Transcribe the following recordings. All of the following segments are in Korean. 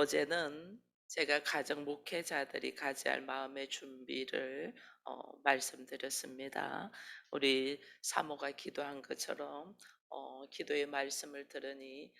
어제는 제가 가정 목회자들이 가져야 할 마음의 준비를 말씀드렸습니다. 우리 사모가 기도한 것처럼 기도의 말씀을 들으니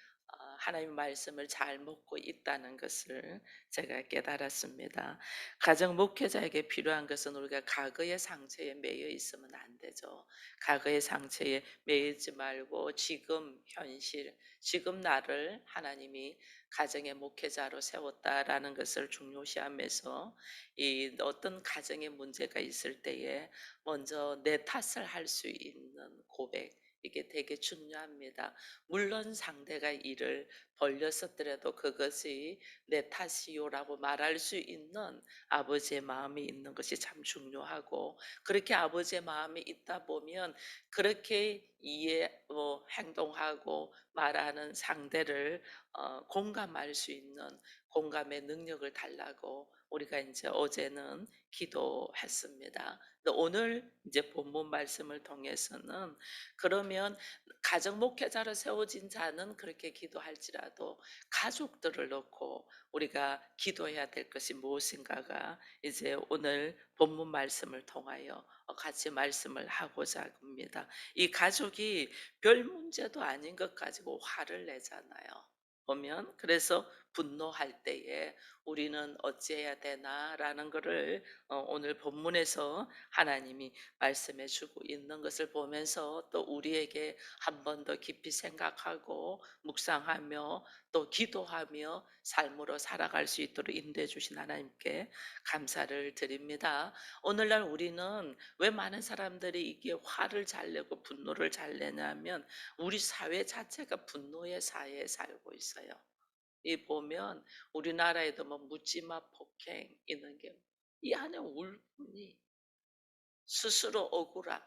하나님의 말씀을 잘 먹고 있다는 것을 제가 깨달았습니다. 가정 목회자에게 필요한 것은 우리가 과거의 상처에 매여 있으면 안 되죠. 과거의 상처에 매이지 말고 지금 현실, 지금 나를 하나님이 가정의 목회자로 세웠다라는 것을 중요시하면서 이 어떤 가정의 문제가 있을 때에 먼저 내 탓을 할 수 있는 고백, 이게 되게 중요합니다. 물론 상대가 일을 벌렸었더라도 그것이 내 탓이요라고 말할 수 있는 아버지의 마음이 있는 것이 참 중요하고, 그렇게 아버지의 마음이 있다 보면 그렇게 행동하고 말하는 상대를 공감할 수 있는 공감의 능력을 달라고 우리가 이제 어제는 기도했습니다. 근데 오늘 이제 본문 말씀을 통해서는, 그러면 가정 목회자로 세워진 자는 그렇게 기도할지라도 가족들을 놓고 우리가 기도해야 될 것이 무엇인가가 이제 오늘 본문 말씀을 통하여 같이 말씀을 하고자 합니다. 이 가족이 별 문제도 아닌 것 가지고 화를 내잖아요. 보면 그래서 분노할 때에 우리는 어찌해야 되나라는 것을 오늘 본문에서 하나님이 말씀해 주고 있는 것을 보면서 또 우리에게 한 번 더 깊이 생각하고 묵상하며 또 기도하며 삶으로 살아갈 수 있도록 인도해 주신 하나님께 감사를 드립니다. 오늘날 우리는 왜 많은 사람들이 이게 화를 잘 내고 분노를 잘 내냐면 우리 사회 자체가 분노의 사회에 살고 있어요. 이 보면 우리나라에도 뭐 묻지마 폭행 있는 게 이 안에 울분이, 스스로 억울함,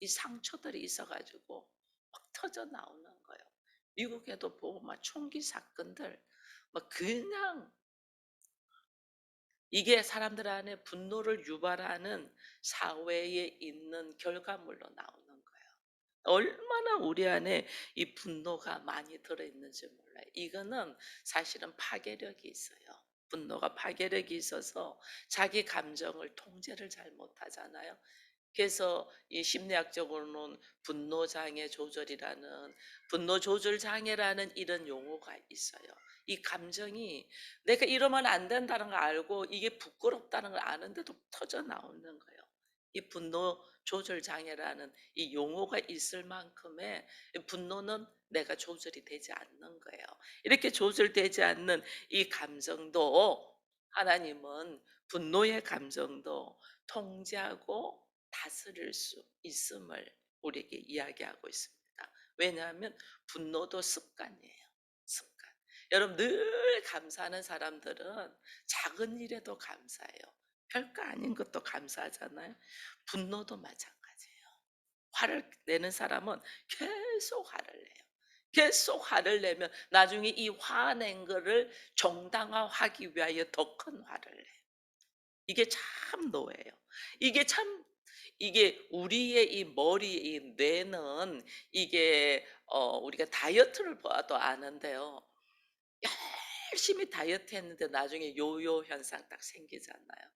이 상처들이 있어 가지고 막 터져 나오는 거예요. 미국에도 보고 막 총기 사건들 막 그냥, 이게 사람들 안에 분노를 유발하는 사회에 있는 결과물로 나오는 거예요. 얼마나 우리 안에 이 분노가 많이 들어있는지 몰라요. 이거는 사실은 파괴력이 있어요. 분노가 파괴력이 있어서 자기 감정을 통제를 잘 못하잖아요. 그래서 이 심리학적으로는 분노 조절 장애라는 이런 용어가 있어요. 이 감정이 내가 이러면 안 된다는 걸 알고 이게 부끄럽다는 걸 아는데도 터져 나오는 거예요. 이 분노 조절 장애라는 이 용어가 있을 만큼의 분노는 내가 조절이 되지 않는 거예요. 이렇게 조절되지 않는 이 감정도 하나님은 분노의 감정도 통제하고 다스릴 수 있음을 우리에게 이야기하고 있습니다. 왜냐하면 분노도 습관이에요. 습관. 여러분, 늘 감사하는 사람들은 작은 일에도 감사해요. 별거 아닌 것도 감사하잖아요. 분노도 마찬가지예요. 화를 내는 사람은 계속 화를 내요. 계속 화를 내면 나중에 이 화낸 거를 정당화하기 위하여 더 큰 화를 내요. 이게 참 노예요. 이게 참, 이게 우리의 이 머리, 이 뇌는 이게 우리가 다이어트를 봐도 아는데요. 열심히 다이어트 했는데 나중에 요요 현상 딱 생기잖아요.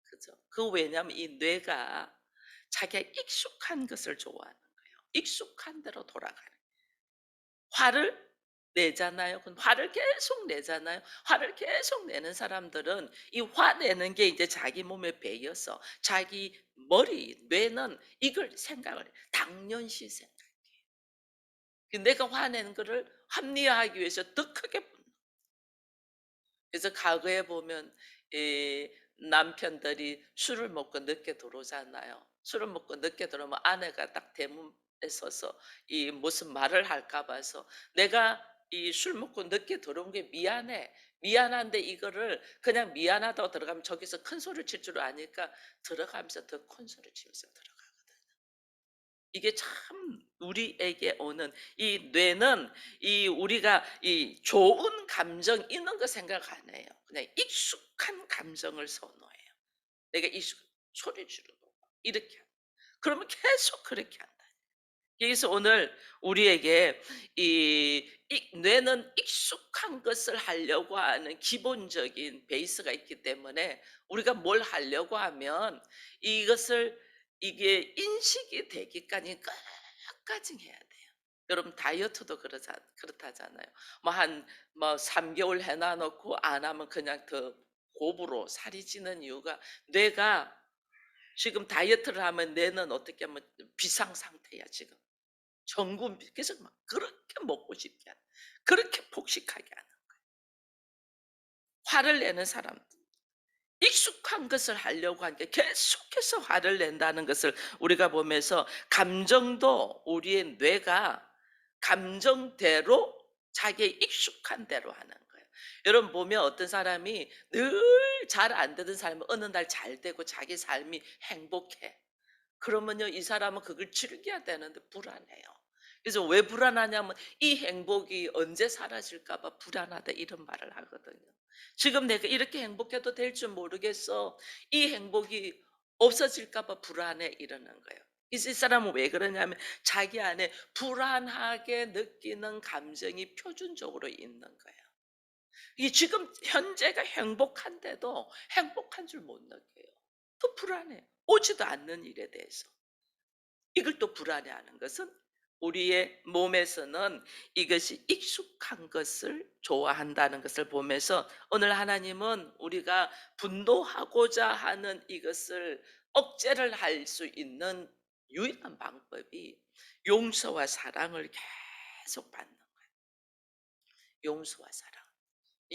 그죠? 그 왜냐면 이 뇌가 자기가 익숙한 것을 좋아하는 거예요. 익숙한 대로 돌아가는. 화를 내잖아요. 그럼 화를 계속 내잖아요. 화를 계속 내는 사람들은 이 화내는 게 이제 자기 몸에 배어서 자기 머리, 뇌는 이걸 생각을 해. 당연시 생각해요. 내가 화내는 거를 합리화하기 위해서 더 크게 그래서 과거에 보면 이 남편들이 술을 먹고 늦게 들어오잖아요. 술을 먹고 늦게 들어오면 아내가 딱 대문에 서서 이 무슨 말을 할까 봐서 내가 이 술 먹고 늦게 들어온 게 미안해. 미안한데 이거를 그냥 미안하다고 들어가면 저기서 큰 소리를 칠 줄 아니까 들어가면서 더 큰 소리를 치면서 들어가거든. 이게 참 우리에게 오는 이 뇌는 이 우리가 이 좋은 감정 있는 거 생각 안 해요. 그냥 익숙한 감정을 선호해요. 내가 익숙 소리 지르고 이렇게 그러면 계속 그렇게 한다. 여기서 오늘 우리에게 뇌는 익숙한 것을 하려고 하는 기본적인 베이스가 있기 때문에 우리가 뭘 하려고 하면 이것을 이게 인식이 되기까지 끝까지 해야 돼요. 여러분 다이어트도 그렇다잖아요. 뭐 한 뭐 3개월 해놔 놓고 안 하면 그냥 더 곱으로 살이 찌는 이유가 뇌가 지금 다이어트를 하면 뇌는 어떻게 하면 비상 상태야 지금. 전군 계속 막 그렇게 먹고 싶게 하는, 그렇게 폭식하게 하는, 화를 내는 사람, 익숙한 것을 하려고 하니까 계속해서 화를 낸다는 것을 우리가 보면서 감정도 우리의 뇌가 감정대로 자기의 익숙한 대로 하는 거예요. 여러분 보면 어떤 사람이 늘 잘 안 되던 사람이 어느 날 잘 되고 자기 삶이 행복해. 그러면요, 이 사람은 그걸 즐겨야 되는데 불안해요. 그래서 왜 불안하냐면 이 행복이 언제 사라질까 봐 불안하다 이런 말을 하거든요. 지금 내가 이렇게 행복해도 될 줄 모르겠어. 이 행복이 없어질까 봐 불안해 이러는 거예요. 이 사람은 왜 그러냐면 자기 안에 불안하게 느끼는 감정이 표준적으로 있는 거예요. 이 지금 현재가 행복한데도 행복한 줄 못 느껴요. 또 불안해. 오지도 않는 일에 대해서. 이걸 또 불안해하는 것은 우리의 몸에서는 이것이 익숙한 것을 좋아한다는 것을 보면서 오늘 하나님은 우리가 분노하고자 하는 이것을 억제를 할 수 있는 유일한 방법이 용서와 사랑을 계속 받는 거예요. 용서와 사랑.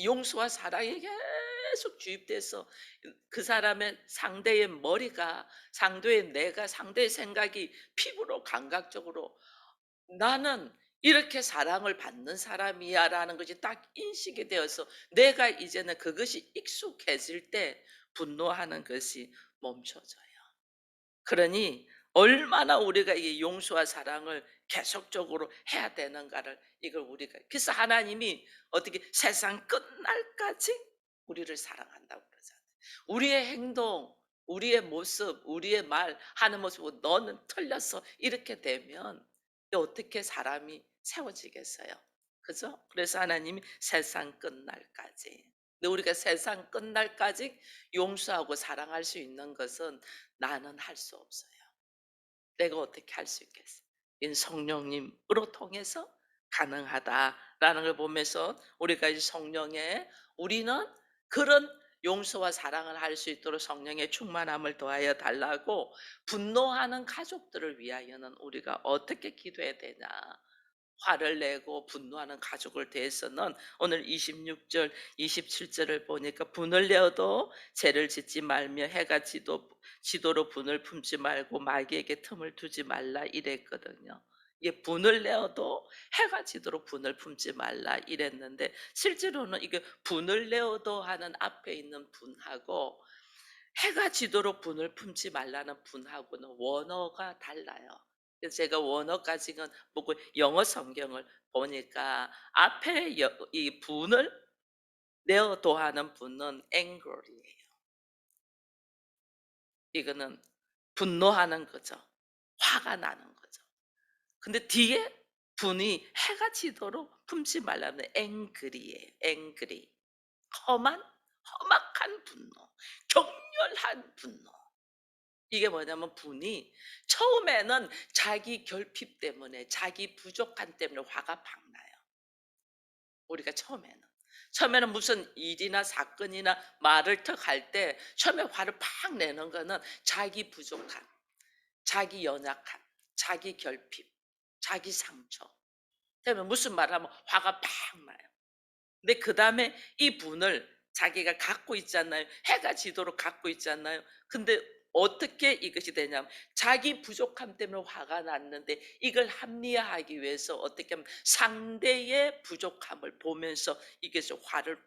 용서와 사랑이 계속 주입돼서 그 사람의 상대의 머리가, 상대의 뇌가, 상대의 생각이 피부로 감각적으로 '나는 이렇게 사랑을 받는 사람이야.'라는 것이 딱 인식이 되어서 내가 이제는 그것이 익숙해질 때 분노하는 것이 멈춰져요. 그러니 얼마나 우리가 이 용서와 사랑을 계속적으로 해야 되는가를 이걸 우리가, 그래서 하나님이 어떻게 세상 끝날까지 우리를 사랑한다고 그러잖아요. 우리의 행동, 우리의 모습, 우리의 말 하는 모습 너는 틀렸어 이렇게 되면 어떻게 사람이 세워지겠어요? 그죠? 그래서 하나님이 세상 끝날까지. 근데 우리가 세상 끝날까지 용서하고 사랑할 수 있는 것은 나는 할 수 없어요. 내가 어떻게 할 수 있겠어? 이 성령님으로 통해서 가능하다라는 걸 보면서 우리가 이 성령의, 우리는 그런 용서와 사랑을 할 수 있도록 성령의 충만함을 더하여 달라고, 분노하는 가족들을 위하여는 우리가 어떻게 기도해야 되냐. 화를 내고 분노하는 가족을 대해서는 오늘 26절, 27절을 보니까 분을 내어도 죄를 짓지 말며 해가 지도로 분을 품지 말고 마귀에게 틈을 두지 말라 이랬거든요. 이게 분을 내어도 해가 지도록 분을 품지 말라 이랬는데 실제로는 이게 분을 내어도 하는 앞에 있는 분하고 해가 지도록 분을 품지 말라는 분하고는 원어가 달라요. 그래서 제가 원어까지는 보고 영어 성경을 보니까 앞에 이 분을 내어도 하는 분은 anger이에요. 이거는 분노하는 거죠. 화가 나는 거죠. 근데 뒤에 분이 해가 지도록 품지 말라는 angry예요. angry. 험악한 분노, 격렬한 분노. 이게 뭐냐면 분이 처음에는 자기 결핍 때문에, 자기 부족함 때문에 화가 팍 나요. 우리가 처음에는 무슨 일이나 사건이나 말을 턱 할 때 처음에 화를 팍 내는 거는 자기 부족함, 자기 연약함, 자기 결핍, 자기 상처 때문에 무슨 말을 하면 화가 팍 나요. 근데 그다음에 이 분을 자기가 갖고 있잖아요. 해가 지도록 갖고 있잖아요. 근데 어떻게 이것이 되냐면 자기 부족함 때문에 화가 났는데 이걸 합리화하기 위해서 어떻게 하면 상대의 부족함을 보면서 이것을 화를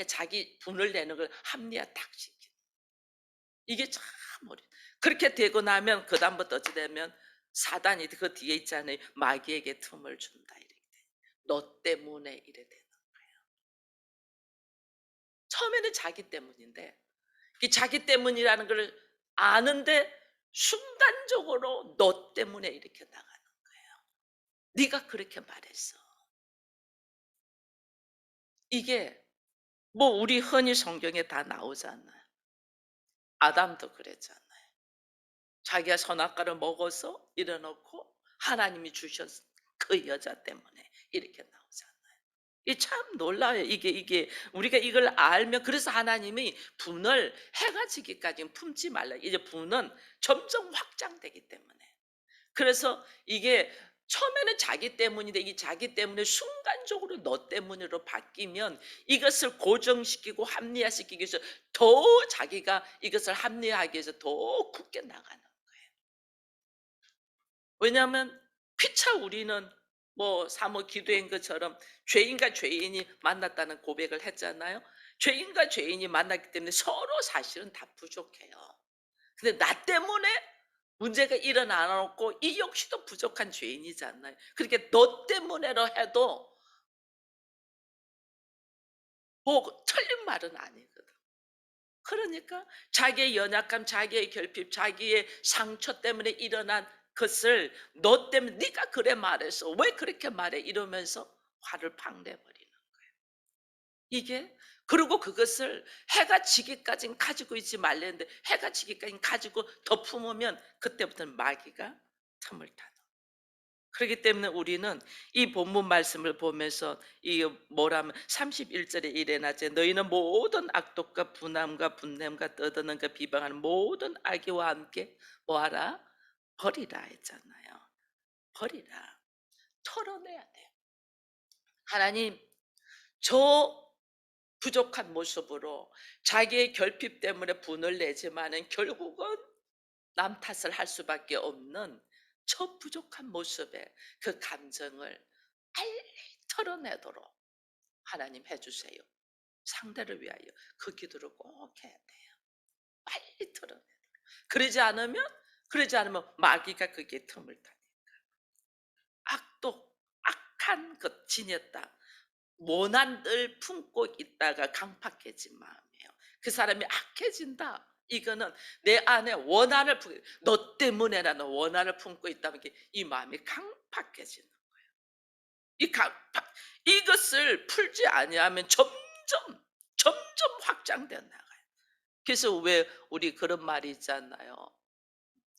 자기 분을 내는 걸 합리화 딱 시키는, 이게 참 어려. 그렇게 되고 나면 그다음부터 어찌 되면 사단이 그 뒤에 있잖아요. 마귀에게 틈을 준다 이렇게. 너 때문에 이래 되는 거예요. 처음에는 자기 때문인데 이 자기 때문이라는 걸 아는데 순간적으로 너 때문에 이렇게 나가는 거예요. 네가 그렇게 말했어. 이게 뭐 우리 흔히 성경에 다 나오잖아요. 아담도 그랬잖아요. 자기가 선악과를 먹어서 일어놓고 하나님이 주셨 그 여자 때문에 이렇게 나오잖아요. 이 참 놀라워요. 이게 우리가 이걸 알면 그래서 하나님이 분을 해가 지기까지는 품지 말라. 이제 분은 점점 확장되기 때문에. 그래서 이게 처음에는 자기 때문인데 이 자기 때문에 순간적으로 너 때문으로 바뀌면 이것을 고정시키고 합리화시키기 위해서 더 자기가 이것을 합리화하기 위해서 더 굳게 나가는. 왜냐하면 피차 우리는 뭐 사모 기도인 것처럼 죄인과 죄인이 만났다는 고백을 했잖아요. 죄인과 죄인이 만났기 때문에 서로 사실은 다 부족해요. 근데 나 때문에 문제가 일어나놓고 이 역시도 부족한 죄인이잖아요. 그렇게 너 때문에로 해도 뭐 틀린 말은 아니거든. 그러니까 자기의 연약함, 자기의 결핍, 자기의 상처 때문에 일어난 것을 너 때문에 네가 그래 말했어. 왜 그렇게 말해? 이러면서 화를 팍 내버리는 이게 그리고 그것을 해가 지기까지는 가지고 있지 말랬는데 해가 지기까지 가지고 더 품으면 그때부터는 마귀가 틈을 타는. 그렇기 때문에 우리는 이 본문 말씀을 보면서 이 뭐라면 31절에 이래나제 너희는 모든 악독과 분함과 분냄과 떠드는가 비방하는 모든 악의와 함께 뭐하라 버리라 했잖아요. 버리라. 털어내야 돼요. 하나님 저 부족한 모습으로 자기의 결핍 때문에 분을 내지만은 결국은 남 탓을 할 수밖에 없는 저 부족한 모습에 그 감정을 빨리 털어내도록 하나님 해주세요. 상대를 위하여 그 기도를 꼭 해야 돼요. 빨리 털어내. 그러지 않으면 마귀가 그게 틈을 타니 악독 악한 것 지녔다. 모난을 품고 있다가 강팍해진 마음이에요. 그 사람이 악해진다. 이거는 내 안에 너 때문에 나는 원한을 품고 있다는 게 이 마음이 강팍해지는 이 강팍 이것을 풀지 아니하면 점점 확장되어 나가요. 그래서 왜 우리 그런 말이 있잖아요.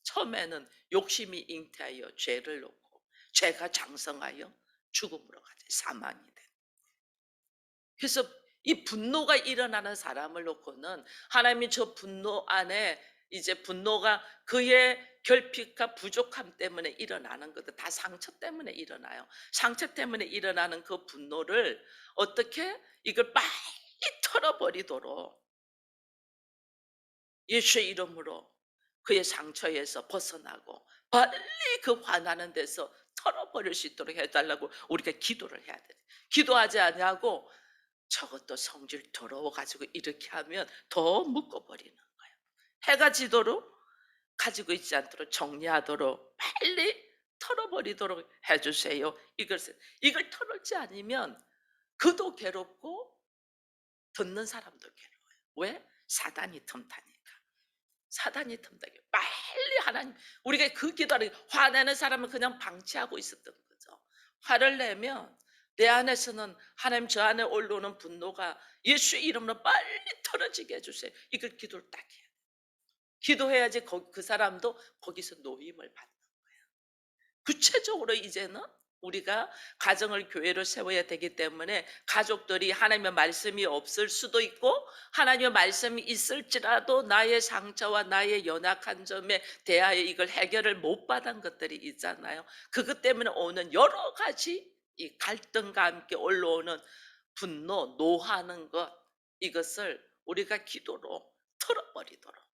처음에는 욕심이 잉태하여 죄를 놓고 죄가 장성하여 죽음으로 가지 사망이 돼. 그래서 이 분노가 일어나는 사람을 놓고는 하나님이 저 분노 안에 이제 분노가 그의 결핍과 부족함 때문에 일어나는 것도 다 상처 때문에 일어나요. 상처 때문에 일어나는 그 분노를 어떻게 이걸 빨리 털어버리도록 예수의 이름으로 그의 상처에서 벗어나고 빨리 그 화나는 데서 털어버릴 수 있도록 해달라고 우리가 기도를 해야 돼. 기도하지 않냐고 저것도 성질 더러워 가지고 이렇게 하면 더 묶어버리는 거예요. 해가 지도록 가지고 있지 않도록 정리하도록 빨리 털어버리도록 해주세요. 이걸 털지 않으면 그도 괴롭고 듣는 사람도 괴로워요. 왜? 사단이 틈타니까. 사단이 틈타니까. 빨리 하나님 우리가 그 기도를 화내는 사람은 그냥 방치하고 있었던 거죠. 화를 내면 내 안에서는 하나님 저 안에 올라오는 분노가 예수의 이름으로 빨리 털어지게 해주세요. 이걸 기도를 딱 해야 돼요. 기도해야지 그 사람도 거기서 노임을 받는 거예요. 구체적으로 이제는 우리가 가정을 교회로 세워야 되기 때문에 가족들이 하나님의 말씀이 없을 수도 있고 하나님의 말씀이 있을지라도 나의 상처와 나의 연약한 점에 대하여 이걸 해결을 못 받은 것들이 있잖아요. 그것 때문에 오는 여러 가지 이 갈등과 함께 올라오는 분노, 노하는 것 이것을 우리가 기도로 털어버리도록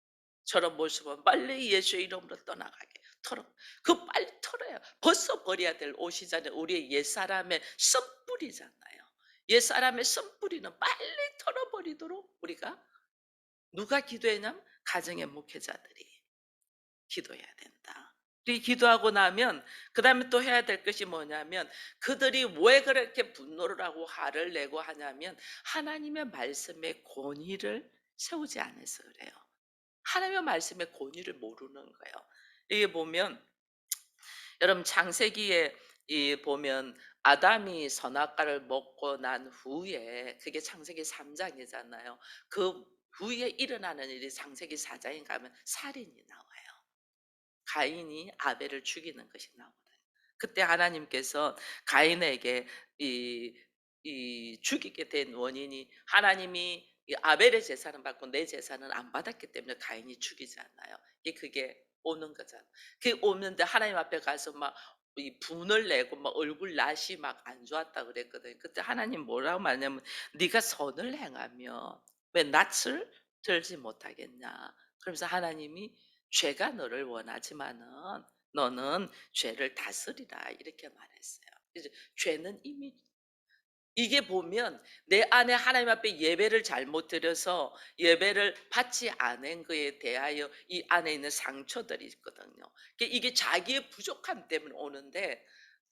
저런 모습은 빨리 예수의 이름으로 떠나가게 털어. 그 빨리 털어요. 벌써 버려야 될 옷이잖아요. 우리의 옛사람의 썸뿌리잖아요. 옛사람의 썸뿌리는 빨리 털어버리도록 우리가 누가 기도했냐면 가정의 목회자들이 기도해야 된다. 우리 기도하고 나면 그 다음에 또 해야 될 것이 뭐냐면 그들이 왜 그렇게 분노를 하고 화를 내고 하냐면 하나님의 말씀에 권위를 세우지 않아서 그래요. 하나님의 말씀의 권위를 모르는 거예요. 이게 보면 여러분 창세기에 이 보면 아담이 선악과를 먹고 난 후에 그게 창세기 3 장이잖아요. 그 후에 일어나는 일이 창세기 4 장에 가면 살인이 나와요. 가인이 아벨을 죽이는 것이 나오거든요. 그때 하나님께서 가인에게 이 죽이게 된 원인이 하나님이 이 아벨의 제사는 받고 내 제사는 안 받았기 때문에 가인이 죽이지 않나요? 그게 오는 거잖아요. 그게 오는데 하나님 앞에 가서 막 이 분을 내고 막 얼굴 낯이 막 안 좋았다 그랬거든요. 그때 하나님 뭐라고 말하냐면 네가 선을 행하며 왜 낯을 들지 못하겠냐. 그러면서 하나님이 죄가 너를 원하지만은 너는 죄를 다스리라 이렇게 말했어요. 그래서 죄는 이미 이게 보면 내 안에 하나님 앞에 예배를 잘못 드려서 예배를 받지 않은 거에 대하여 이 안에 있는 상처들이 있거든요. 이게 자기의 부족함 때문에 오는데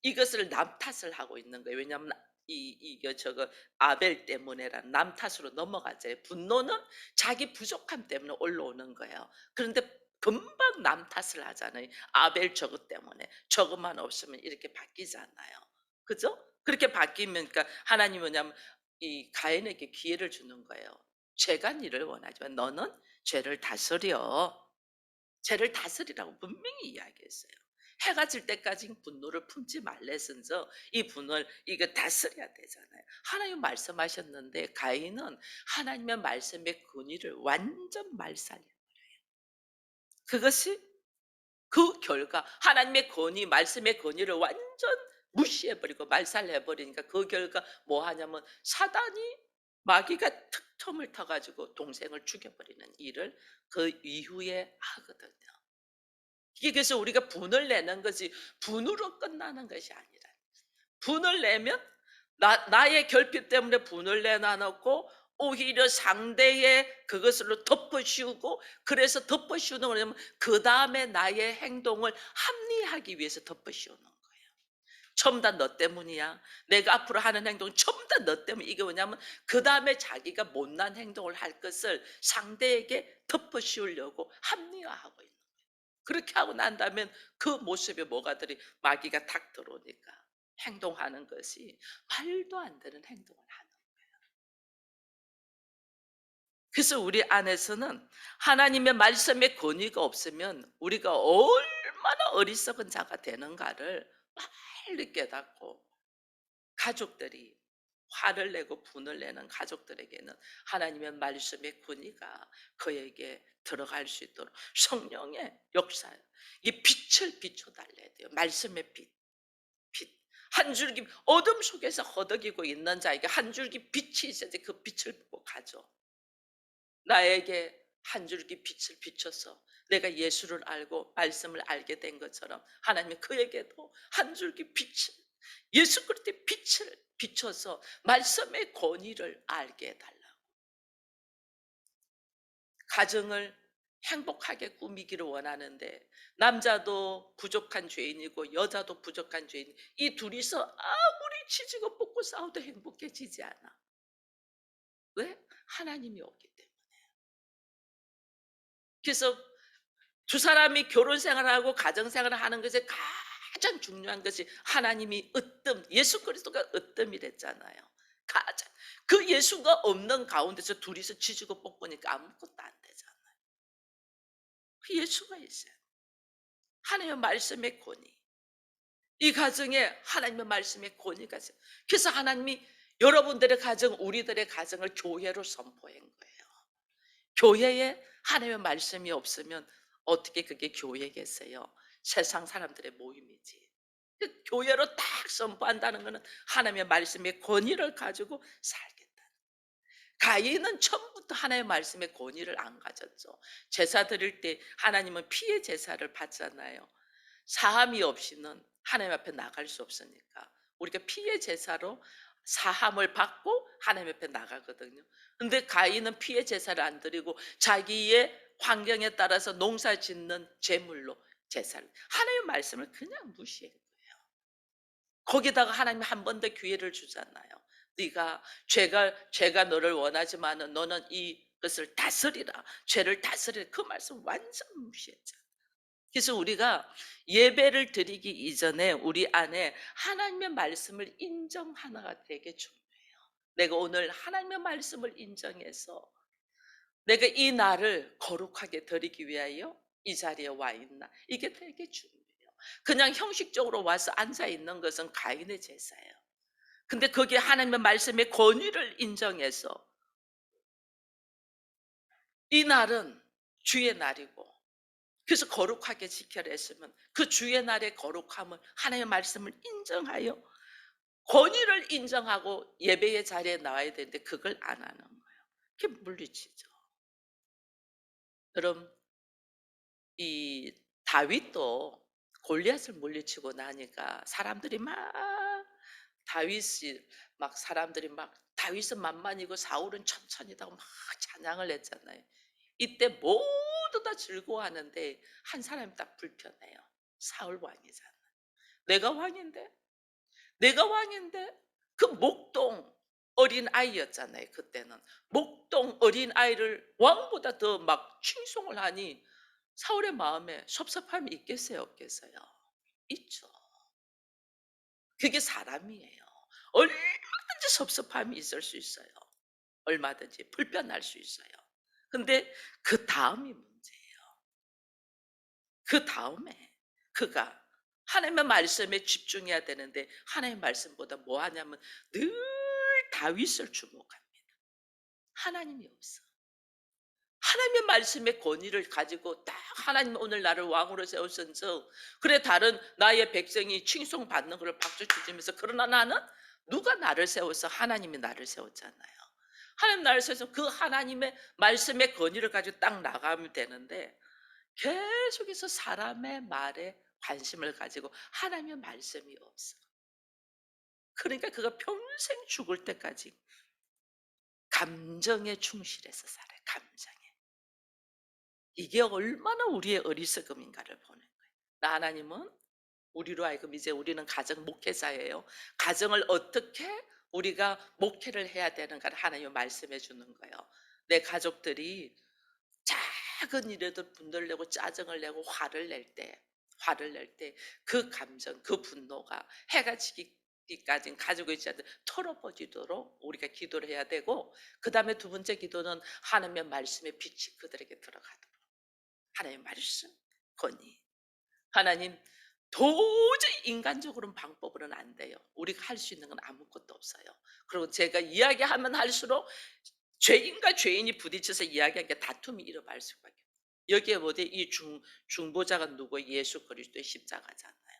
이것을 남 탓을 하고 있는 거예요. 왜냐하면 이거 저거 아벨 때문에란 남 탓으로 넘어가잖아요. 분노는 자기 부족함 때문에 올라오는 거예요. 그런데 금방 남 탓을 하잖아요. 아벨 저것 때문에 저것만 없으면 이렇게 바뀌잖아요. 그죠? 그렇게 바뀌면 그러니까 하나님은 뭐냐면 이 가인에게 기회를 주는 거예요. 죄가 니를 원하지만 너는 죄를 다스려. 죄를 다스리라고 분명히 이야기했어요. 해가 질 때까지 분노를 품지 말래선서 이 분을 이거 다스려야 되잖아요. 하나님 말씀하셨는데 가인은 하나님의 말씀의 권위를 완전 말살해. 그것이 그 결과 하나님의 권위, 말씀의 권위를 완전 무시해버리고 말살해버리니까 그 결과 뭐 하냐면 사단이 마귀가 틈을 터가지고 동생을 죽여버리는 일을 그 이후에 하거든요. 이게 그래서 우리가 분을 내는 것이 분으로 끝나는 것이 아니라 분을 내면 나의 결핍 때문에 분을 내놔놓고 오히려 상대의 그것으로 덮어씌우고 그래서 덮어씌우는 거냐면 그 다음에 나의 행동을 합리하기 위해서 덮어씌우는 거예요. 전부 다 너 때문이야. 내가 앞으로 하는 행동은 전부 다 너 때문에 이게 뭐냐면 그 다음에 자기가 못난 행동을 할 것을 상대에게 덮어씌우려고 합리화하고 있는 거예요. 그렇게 하고 난 다음에 그 모습에 뭐가들이 마귀가 탁 들어오니까 행동하는 것이 말도 안 되는 행동을 하는 거예요. 그래서 우리 안에서는 하나님의 말씀의 권위가 없으면 우리가 얼마나 어리석은 자가 되는가를 빨리 깨닫고 가족들이 화를 내고 분을 내는 가족들에게는 하나님의 말씀의 권위가 그에게 들어갈 수 있도록 성령의 역사, 이 빛을 비춰달래야 돼요. 말씀의 빛, 빛. 한 줄기 어둠 속에서 허덕이고 있는 자에게 한 줄기 빛이 있어야지 그 빛을 보고 가죠. 나에게 한 줄기 빛을 비춰서 내가 예수를 알고 말씀을 알게 된 것처럼 하나님이 그에게도 한 줄기 빛을 예수 그리스도의 빛을 비춰서 말씀의 권위를 알게 해달라고. 가정을 행복하게 꾸미기를 원하는데 남자도 부족한 죄인이고 여자도 부족한 죄인 이 둘이서 아무리 치지고 뽑고 싸워도 행복해지지 않아. 왜? 하나님이 없기 때문에. 그래서 두 사람이 결혼 생활하고 가정 생활을 하는 것에 가장 중요한 것이 하나님이 으뜸, 예수 그리스도가 으뜸이랬잖아요. 가장 그 예수가 없는 가운데서 둘이서 지지고 볶으니까 아무것도 안 되잖아요. 그 예수가 있어요. 하나님의 말씀의 권위. 이 가정에 하나님의 말씀의 권위가 있어요. 그래서 하나님이 여러분들의 가정, 우리들의 가정을 교회로 선포한 거예요. 교회에 하나님의 말씀이 없으면 어떻게 그게 교회겠어요? 세상 사람들의 모임이지. 그 교회로 딱 선포한다는 것은 하나님의 말씀의 권위를 가지고 살겠다. 가인은 처음부터 하나님의 말씀의 권위를 안 가졌죠. 제사 드릴 때 하나님은 피의 제사를 받잖아요. 사함이 없이는 하나님 앞에 나갈 수 없으니까 우리가 피의 제사로 사함을 받고 하나님 앞에 나가거든요. 근데 가인은 피의 제사를 안 드리고 자기의 환경에 따라서 농사 짓는 제물로 제사를 하나님의 말씀을 그냥 무시해요. 거기다가 하나님이 한 번 더 기회를 주잖아요. 네가 죄가 너를 원하지만은 너는 이 그것을 다스리라. 죄를 다스리라. 그 말씀 완전 무시했죠. 그래서 우리가 예배를 드리기 이전에 우리 안에 하나님의 말씀을 인정하나가 되게 중요해요. 내가 오늘 하나님의 말씀을 인정해서 내가 이 날을 거룩하게 드리기 위하여 이 자리에 와 있나. 이게 되게 중요해요. 그냥 형식적으로 와서 앉아 있는 것은 가인의 제사예요. 근데 거기에 하나님의 말씀의 권위를 인정해서 이 날은 주의 날이고 그래서 거룩하게 지켜야 했으면 그 주의 날의 거룩함을 하나님의 말씀을 인정하여 권위를 인정하고 예배의 자리에 나와야 되는데 그걸 안 하는 거예요. 그게 물리치죠. 그럼 이 다윗도 골리앗을 물리치고 나니까 사람들이 막 다윗이 막 사람들이 막 다윗은 만만이고 사울은 천천히다고 막 찬양을 했잖아요. 이때 모두 다 즐거워하는데 한 사람이 딱 불편해요. 사울 왕이잖아. 내가 왕인데? 내가 왕인데? 그 목동 어린 아이였잖아요. 그때는 목동 어린 아이를 왕보다 더 막 칭송을 하니 사울의 마음에 섭섭함이 있겠어요, 없겠어요? 있죠. 그게 사람이에요. 얼마든지 섭섭함이 있을 수 있어요. 얼마든지 불편할 수 있어요. 근데 그 다음이 문제예요. 그 다음에 그가 하나님의 말씀에 집중해야 되는데 하나님의 말씀보다 뭐 하냐면 늘 다윗을 주목합니다. 하나님이 없어. 하나님의 말씀의 권위를 가지고 딱 하나님 오늘 나를 왕으로 세우선즉 그래 다른 나의 백성이 칭송받는 것을 박수 치면서 그러나 나는 누가 나를 세워서 하나님이 나를 세웠잖아요. 하나님 나를 세워서 그 하나님의 말씀의 권위를 가지고 딱 나가면 되는데 계속해서 사람의 말에 관심을 가지고 하나님의 말씀이 없어. 그러니까 그가 평생 죽을 때까지 감정에 충실해서 살아요. 감정에. 이게 얼마나 우리의 어리석음인가를 보는 거예요. 나 하나님은 우리로 하여금 이제 우리는 가정 목회자예요. 가정을 어떻게 우리가 목회를 해야 되는가를 하나님 말씀해 주는 거예요. 내 가족들이 작은 일에도 분노를 내고 짜증을 내고 화를 낼 때 그 감정, 그 분노가 해가 지기까지 가지고 있지 않는 털어버리도록 우리가 기도를 해야 되고 그 다음에 두 번째 기도는 하나님의 말씀의 빛이 그들에게 들어가도록 하나님의 말씀, 권위. 하나님 도저히 인간적으로는 방법으로는 안 돼요. 우리가 할 수 있는 건 아무것도 없어요. 그리고 제가 이야기하면 할수록 죄인과 죄인이 부딪혀서 이야기한 게 다툼이 일어날 수밖에 없어요. 여기에 뭐지? 이 중보자가 누구? 예수 그리스도의 십자가잖아요.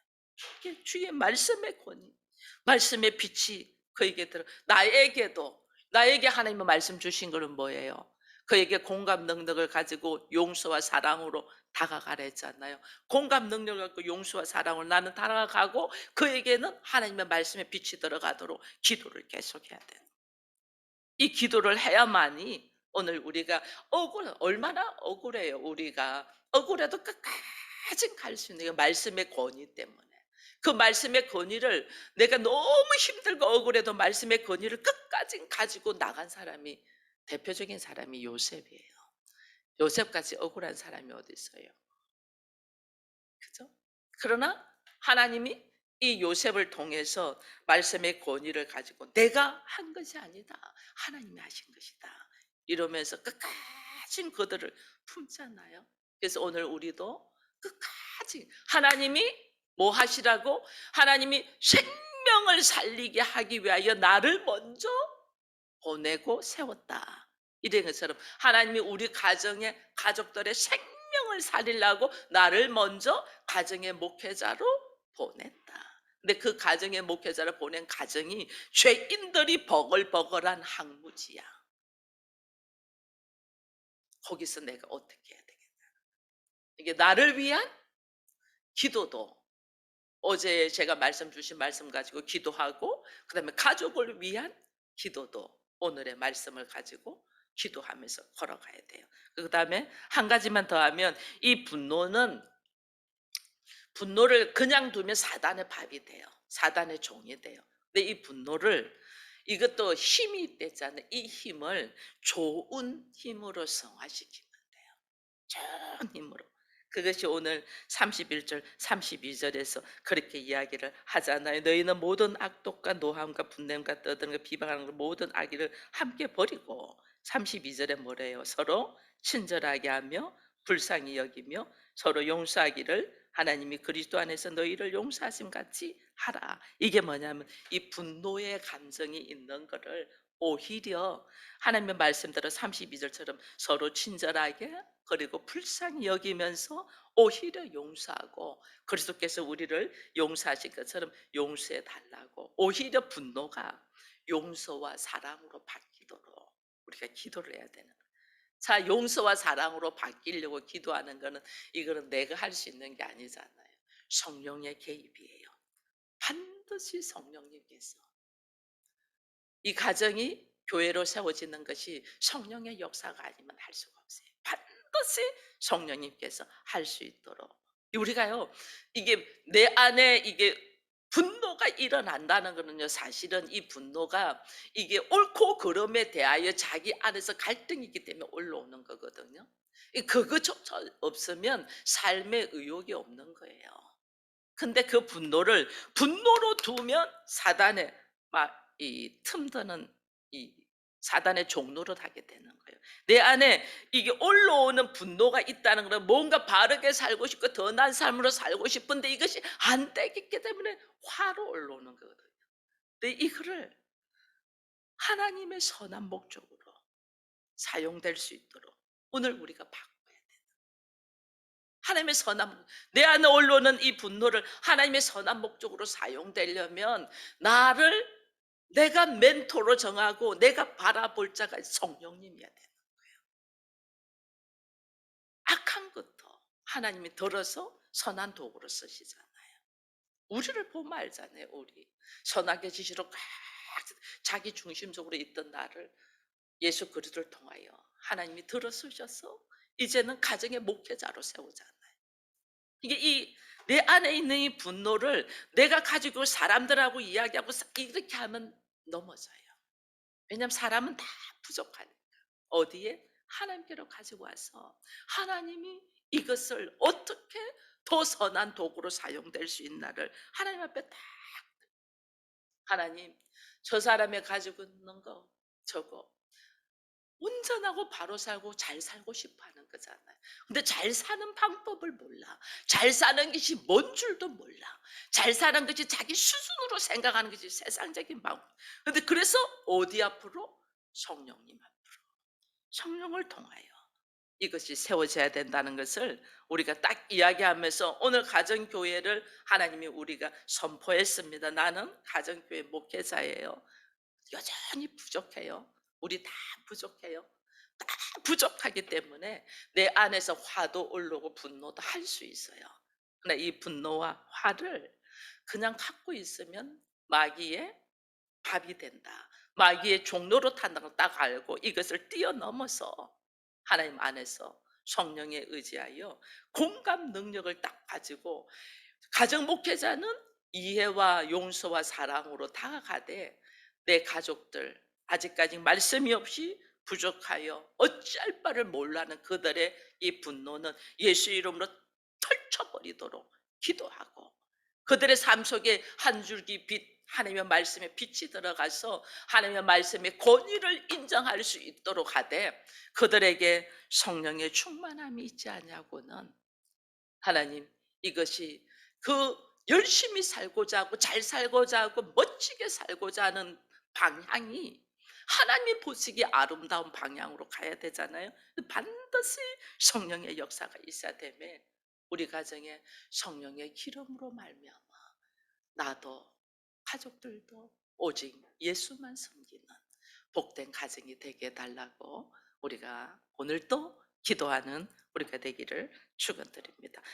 이게 주의 말씀의 권위, 말씀의 빛이 그에게 들어. 나에게 하나님의 말씀 주신 것은 뭐예요? 그에게 공감 능력을 가지고 용서와 사랑으로 다가가라 했잖아요. 공감 능력을 갖고 용서와 사랑으로 나는 다가가고 그에게는 하나님의 말씀의 빛이 들어가도록 기도를 계속해야 돼요. 이 기도를 해야만이 오늘 우리가 얼마나 억울해요. 우리가 억울해도 끝까지 갈 수 있는 게 말씀의 권위 때문에. 그 말씀의 권위를 내가 너무 힘들고 억울해도 말씀의 권위를 끝까지 가지고 나간 사람이 대표적인 사람이 요셉이에요. 요셉같이 억울한 사람이 어디 있어요? 그죠? 그러나 하나님이 이 요셉을 통해서 말씀의 권위를 가지고 내가 한 것이 아니다. 하나님이 하신 것이다. 이러면서 끝까지 그들을 품잖아요. 그래서 오늘 우리도 끝까지 하나님이 뭐 하시라고? 하나님이 생명을 살리게 하기 위하여 나를 먼저 보내고 세웠다. 이런 것처럼 하나님이 우리 가족들의 생명을 살리려고 나를 먼저 가정의 목회자로 보냈다. 근데 그 가정의 목회자를 보낸 가정이 죄인들이 버글버글한 항무지야. 거기서 내가 어떻게 해야 되겠다. 이게 나를 위한 기도도 어제 제가 말씀 주신 말씀 가지고 기도하고 그다음에 가족을 위한 기도도 오늘의 말씀을 가지고 기도하면서 걸어가야 돼요. 그다음에 한 가지만 더 하면 이 분노를 그냥 두면 사단의 밥이 돼요. 사단의 종이 돼요. 근데 이 분노를 이것도 힘이 있대잖아요. 이 힘을 좋은 힘으로 성화시키면 돼요. 좋은 힘으로. 그것이 오늘 31절 32절에서 그렇게 이야기를 하잖아요. 너희는 모든 악독과 노함과 분냄과 떠드는 비방하는 것 모든 악의를 함께 버리고 32절에 뭐래요? 서로 친절하게 하며 불쌍히 여기며 서로 용서하기를 하나님이 그리스도 안에서 너희를 용서하심 같이 하라. 이게 뭐냐면 이 분노의 감정이 있는 거를 오히려 하나님의 말씀대로 32절처럼 서로 친절하게 그리고 불쌍히 여기면서 오히려 용서하고 그리스도께서 우리를 용서하신 것처럼 용서해 달라고 오히려 분노가 용서와 사랑으로 바뀌도록 우리가 기도를 해야 되는 거예요. 자, 용서와 사랑으로 바뀌려고 기도하는 거는 이거는 내가 할 수 있는 게 아니잖아요. 성령의 개입이에요. 반드시 성령님께서 이 가정이 교회로 세워지는 것이 성령의 역사가 아니면 할 수가 없어요. 반드시 성령님께서 할 수 있도록 우리가요 이게 내 안에 이게 분노가 일어난다는 거는요 사실은 이 분노가 이게 옳고 그름에 대하여 자기 안에서 갈등이 있기 때문에 올라오는 거거든요. 그거조차 없으면 삶의 의욕이 없는 거예요. 근데 그 분노로 두면 사단의 막 이 틈드는 이 사단의 종로를 하게 되는 거예요. 내 안에 이게 올라오는 분노가 있다는 건 뭔가 바르게 살고 싶고 더 나은 삶으로 살고 싶은데 이것이 안 되기 때문에 화로 올라오는 거거든요. 근데 이거를 하나님의 선한 목적으로 사용될 수 있도록 오늘 우리가 바꿔야 돼요. 하나님의 선한 내 안에 올라오는 이 분노를 하나님의 선한 목적으로 사용되려면 나를 내가 멘토로 정하고 내가 바라볼 자가 성령님이어야 되는 거예요. 악한 것도 하나님이 들어서 선한 도구로 쓰시잖아요. 우리를 보면 알잖아요. 우리 선악의 지시로 꽉 자기 중심적으로 있던 나를 예수 그리스도를 통하여 하나님이 들어서셔서 이제는 가정의 목회자로 세우잖아요. 이게 이 내 안에 있는 이 분노를 내가 가지고 사람들하고 이야기하고 이렇게 하면 넘어져요. 왜냐하면 사람은 다 부족하니까. 어디에? 하나님께로 가지고 와서 하나님이 이것을 어떻게 더 선한 도구로 사용될 수 있나를 하나님 앞에 다 하나님 저 사람이 가지고 있는 거 저거 온전하고 바로 살고 잘 살고 싶어 하는 거잖아요. 근데 잘 사는 방법을 몰라. 잘 사는 것이 뭔 줄도 몰라. 잘 사는 것이 자기 수준으로 생각하는 것이 세상적인 방법. 근데 그래서 어디 앞으로? 성령님 앞으로. 성령을 통하여 이것이 세워져야 된다는 것을 우리가 딱 이야기하면서 오늘 가정교회를 하나님이 우리가 선포했습니다. 나는 가정교회 목회자예요. 여전히 부족해요. 우리 다 부족해요. 다 부족하기 때문에 내 안에서 화도 오르고 분노도 할 수 있어요. 그러나 이 분노와 화를 그냥 갖고 있으면 마귀의 밥이 된다. 마귀의 종로로 탄다는 걸 딱 알고 이것을 뛰어넘어서 하나님 안에서 성령에 의지하여 공감 능력을 딱 가지고 가정 목회자는 이해와 용서와 사랑으로 다가가되 내 가족들 아직까지 말씀이 없이 부족하여 어찌할 바를 몰라는 그들의 이 분노는 예수 이름으로 털쳐버리도록 기도하고 그들의 삶 속에 한 줄기 빛 하나님의 말씀에 빛이 들어가서 하나님의 말씀의 권위를 인정할 수 있도록 하되 그들에게 성령의 충만함이 있지 않냐고는 하나님 이것이 그 열심히 살고자 하고 잘 살고자 하고 멋지게 살고자 하는 방향이 하나님이 보시기에 아름다운 방향으로 가야 되잖아요. 반드시 성령의 역사가 있어야 되며 우리 가정에 성령의 기름으로 말미암아 나도 가족들도 오직 예수만 섬기는 복된 가정이 되게 해달라고 우리가 오늘도 기도하는 우리가 되기를 축원드립니다.